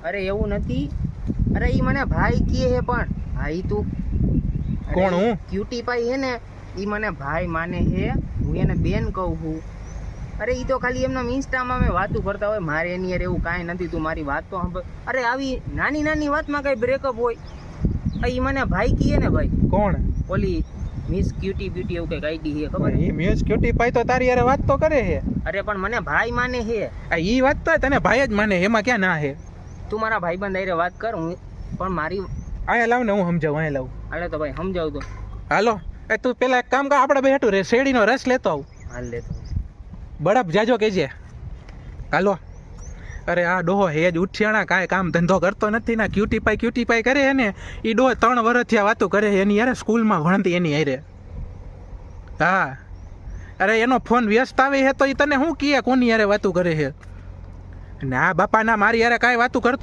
અરે એવું નથી, અરે ઈ મને ભાઈ કહે હે, પણ ભાઈ તું કોણ હું? ક્યુટી પાઈ હે ને, ઈ મને ભાઈ માને હે, હું એને બેન કહું છું. અરે ઈ તો ખાલી એમના ઇન્સ્ટામાં અમે વાતું કરતા હોય, મારે એની યાર એવું કાંઈ નથી, તું મારી વાત તો સાંભળ. અરે આવી નાની નાની વાતમાં કઈ બ્રેકઅપ હોય? ઈ મને ભાઈ કહે ને ભાઈ. કોણ? ઓલી મિસ ક્યુટી બ્યુટી એવું કઈક આઈડી હે, ખબર? એ મિસ ક્યુટી પાઈ તો તારી યાર વાત તો કરે હે. અરે પણ મને ભાઈ માને હે. ઈ વાત તો તને ભાઈ જ માને, એમાં ક્યાં ના હે? તું મારા ભાઈબંધ આઈને વાત કર, હું પણ મારી અહીંયા લાવ ને, હું સમજાવું. અહીંયા લાવ. હાલે તો ભાઈ સમજાવ તો. હાલો તું પેલા એક કામ કર, આપણે બે હેઠું રે શેરડીનો રસ લેતો આવ. હાલ લેતો. બરફ જાજો કેજે. હાલો. અરે આ ડોહો હેજ ઉઠિયાણા, કાંઈ કામ ધંધો કરતો નથી ને, ક્યુટી પાઈ કરે હે ને. એ ડોહો 3 વર્ષથી આ વાતો કરે છે એની યાર, સ્કૂલમાં ભણતી એની હારે. હા અરે એનો ફોન વ્યસ્ત આવે છે તો એ તને શું કહે, કોની યારે વાતું કરે છે? ના બાપા ના, મારી યારે કાંઈ વાતું કરતો